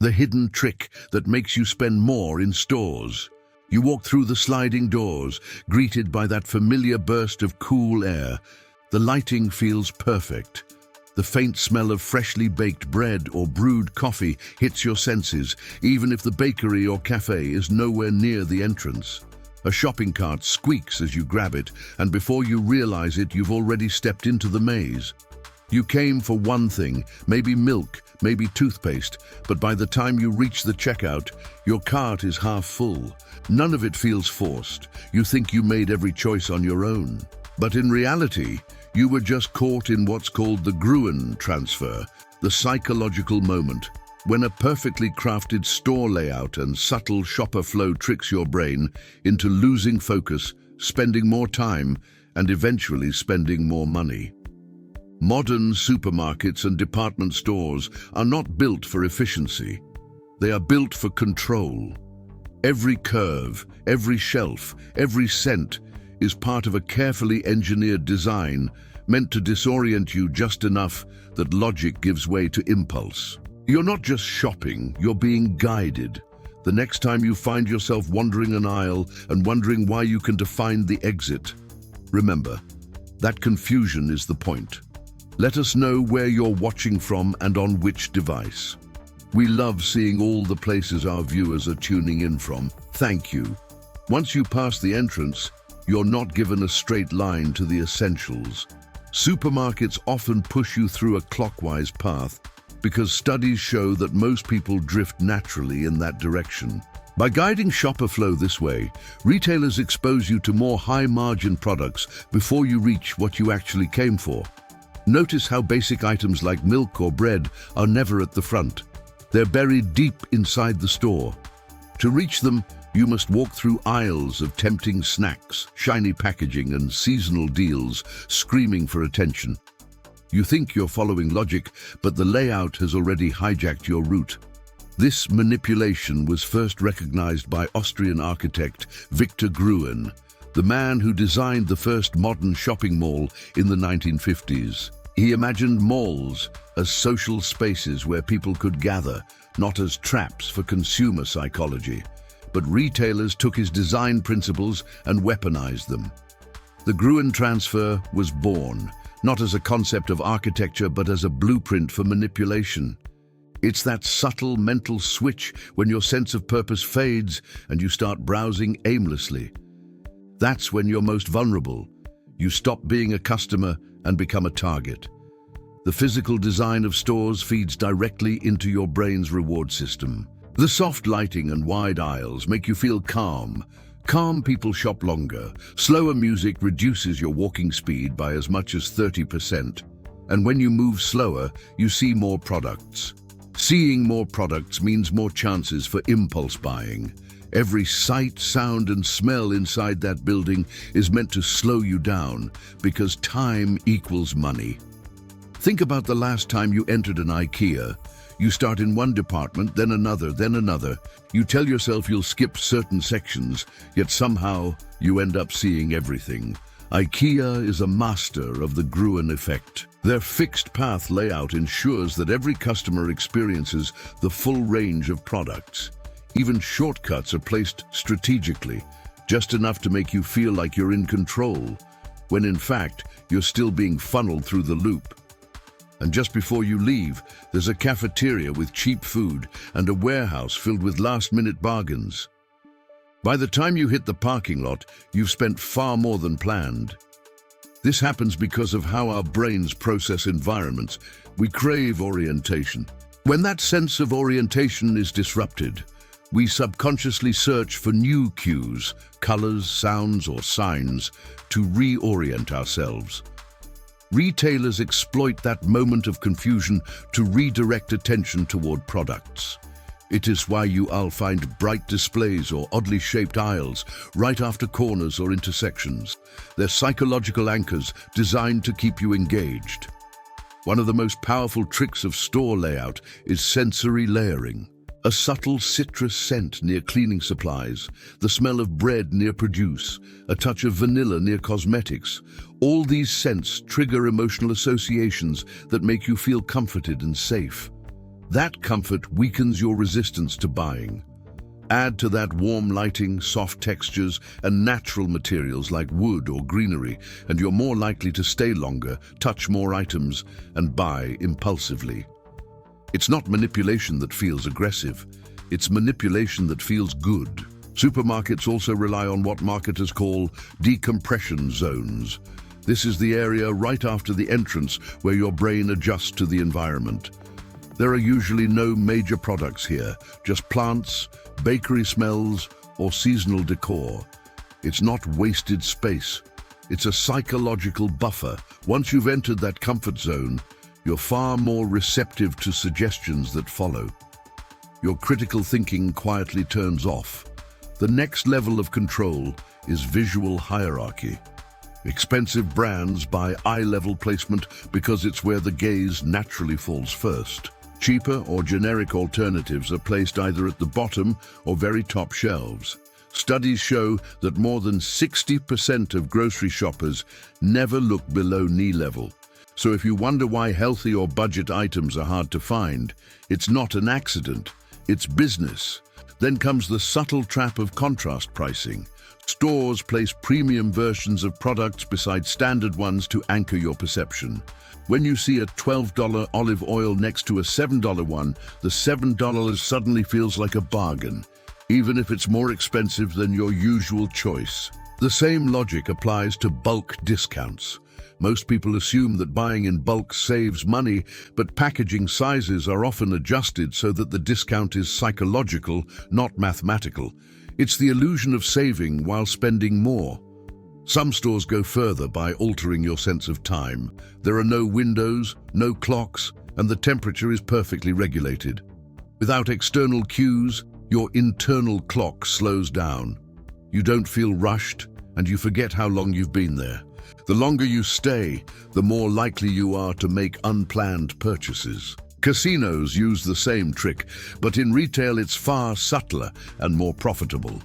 the hidden trick that makes you spend more in stores. You walk through the sliding doors, greeted by that familiar burst of cool air. The lighting feels perfect. The faint smell of freshly baked bread or brewed coffee hits your senses, even if the bakery or cafe is nowhere near the entrance. A shopping cart squeaks as you grab it, and before you realize it, you've already stepped into the maze. You came for one thing, maybe milk, maybe toothpaste, but by the time you reach the checkout, your cart is half full. None of it feels forced. You think you made every choice on your own. But in reality, you were just caught in what's called the Gruen transfer, the psychological moment, when a perfectly crafted store layout and subtle shopper flow tricks your brain into losing focus, spending more time, and eventually spending more money. Modern supermarkets and department stores are not built for efficiency. They are built for control. Every curve, every shelf, every cent is part of a carefully engineered design meant to disorient you just enough that logic gives way to impulse. You're not just shopping, you're being guided. The next time you find yourself wandering an aisle and wondering why you can find the exit, remember, that confusion is the point. Let us know where you're watching from and on which device. We love seeing all the places our viewers are tuning in from. Thank you. Once you pass the entrance, you're not given a straight line to the essentials. Supermarkets often push you through a clockwise path because studies show that most people drift naturally in that direction. By guiding shopper flow this way, retailers expose you to more high-margin products before you reach what you actually came for. Notice how basic items like milk or bread are never at the front. They're buried deep inside the store. To reach them, you must walk through aisles of tempting snacks, shiny packaging, and seasonal deals, screaming for attention. You think you're following logic, but the layout has already hijacked your route. This manipulation was first recognized by Austrian architect Victor Gruen, the man who designed the first modern shopping mall in the 1950s. He imagined malls as social spaces where people could gather, not as traps for consumer psychology. But retailers took his design principles and weaponized them. The Gruen transfer was born, not as a concept of architecture, but as a blueprint for manipulation. It's that subtle mental switch when your sense of purpose fades and you start browsing aimlessly. That's when you're most vulnerable. You stop being a customer and become a target. The physical design of stores feeds directly into your brain's reward system. The soft lighting and wide aisles make you feel calm. Calm people shop longer. Slower music reduces your walking speed by as much as 30%. And when you move slower, you see more products. Seeing more products means more chances for impulse buying. Every sight, sound, and smell inside that building is meant to slow you down because time equals money. Think about the last time you entered an IKEA. You start in one department, then another, then another. You tell yourself you'll skip certain sections, yet somehow you end up seeing everything. IKEA is a master of the Gruen Effect. Their fixed path layout ensures that every customer experiences the full range of products. Even shortcuts are placed strategically, just enough to make you feel like you're in control, when in fact, you're still being funneled through the loop. And just before you leave, there's a cafeteria with cheap food and a warehouse filled with last-minute bargains. By the time you hit the parking lot, you've spent far more than planned. This happens because of how our brains process environments. We crave orientation. When that sense of orientation is disrupted, we subconsciously search for new cues, colors, sounds, or signs to reorient ourselves. Retailers exploit that moment of confusion to redirect attention toward products. It is why you'll find bright displays or oddly shaped aisles right after corners or intersections. They're psychological anchors designed to keep you engaged. One of the most powerful tricks of store layout is sensory layering. A subtle citrus scent near cleaning supplies, the smell of bread near produce, a touch of vanilla near cosmetics. All these scents trigger emotional associations that make you feel comforted and safe. That comfort weakens your resistance to buying. Add to that warm lighting, soft textures, and natural materials like wood or greenery, and you're more likely to stay longer, touch more items, and buy impulsively. It's not manipulation that feels aggressive. It's manipulation that feels good. Supermarkets also rely on what marketers call decompression zones. This is the area right after the entrance where your brain adjusts to the environment. There are usually no major products here, just plants, bakery smells, or seasonal decor. It's not wasted space. It's a psychological buffer. Once you've entered that comfort zone, you're far more receptive to suggestions that follow. Your critical thinking quietly turns off. The next level of control is visual hierarchy. Expensive brands buy eye-level placement because it's where the gaze naturally falls first. Cheaper or generic alternatives are placed either at the bottom or very top shelves. Studies show that more than 60% of grocery shoppers never look below knee level. So if you wonder why healthy or budget items are hard to find, it's not an accident, it's business. Then comes the subtle trap of contrast pricing. Stores place premium versions of products beside standard ones to anchor your perception. When you see a $12 olive oil next to a $7 one, the $7 suddenly feels like a bargain, even if it's more expensive than your usual choice. The same logic applies to bulk discounts. Most people assume that buying in bulk saves money, but packaging sizes are often adjusted so that the discount is psychological, not mathematical. It's the illusion of saving while spending more. Some stores go further by altering your sense of time. There are no windows, no clocks, and the temperature is perfectly regulated. Without external cues, your internal clock slows down. You don't feel rushed, and you forget how long you've been there. The longer you stay, the more likely you are to make unplanned purchases. Casinos use the same trick, but in retail it's far subtler and more profitable.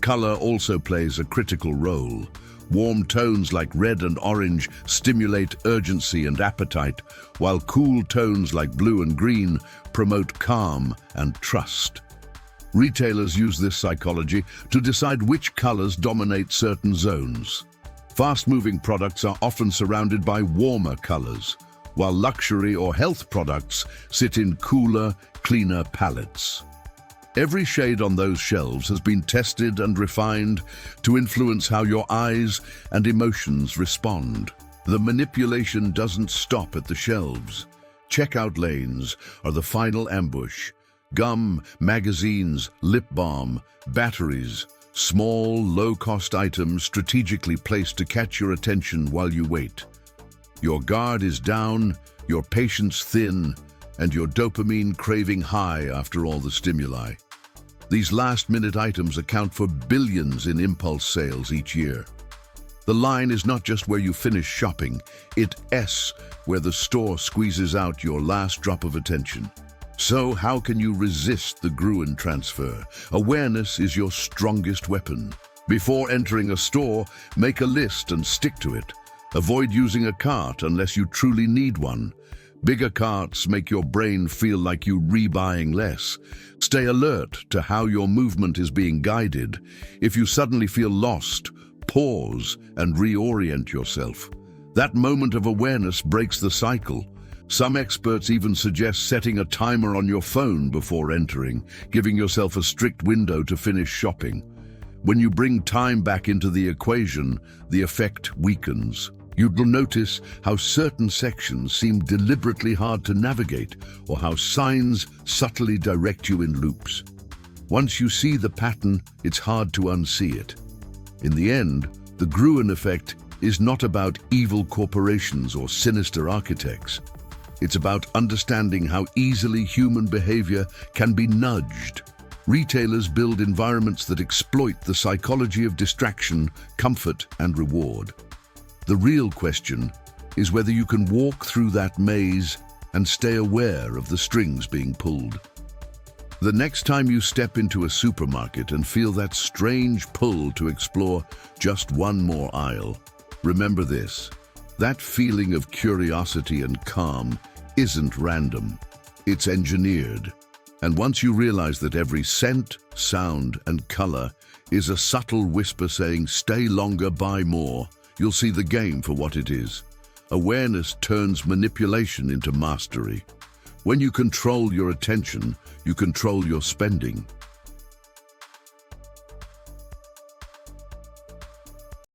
Color also plays a critical role. Warm tones like red and orange stimulate urgency and appetite, while cool tones like blue and green promote calm and trust. Retailers use this psychology to decide which colors dominate certain zones. Fast-moving products are often surrounded by warmer colors, while luxury or health products sit in cooler, cleaner palettes. Every shade on those shelves has been tested and refined to influence how your eyes and emotions respond. The manipulation doesn't stop at the shelves. Checkout lanes are the final ambush. Gum, magazines, lip balm, batteries, small, low-cost items strategically placed to catch your attention while you wait. Your guard is down, your patience thin, and your dopamine craving high after all the stimuli. These last-minute items account for billions in impulse sales each year. The line is not just where you finish shopping, it's where the store squeezes out your last drop of attention. So how can you resist the Gruen transfer? Awareness is your strongest weapon. Before entering a store, make a list and stick to it. Avoid using a cart unless you truly need one. Bigger carts make your brain feel like you're rebuying less. Stay alert to how your movement is being guided. If you suddenly feel lost, pause and reorient yourself. That moment of awareness breaks the cycle. Some experts even suggest setting a timer on your phone before entering, giving yourself a strict window to finish shopping. When you bring time back into the equation, the effect weakens. You'll notice how certain sections seem deliberately hard to navigate, or how signs subtly direct you in loops. Once you see the pattern, it's hard to unsee it. In the end, the Gruen Effect is not about evil corporations or sinister architects. It's about understanding how easily human behavior can be nudged. Retailers build environments that exploit the psychology of distraction, comfort, and reward. The real question is whether you can walk through that maze and stay aware of the strings being pulled. The next time you step into a supermarket and feel that strange pull to explore just one more aisle, remember this: that feeling of curiosity and calm isn't random. It's engineered. And once you realize that every scent, sound, and color is a subtle whisper saying, "Stay longer, buy more," you'll see the game for what it is. Awareness turns manipulation into mastery. When you control your attention, you control your spending.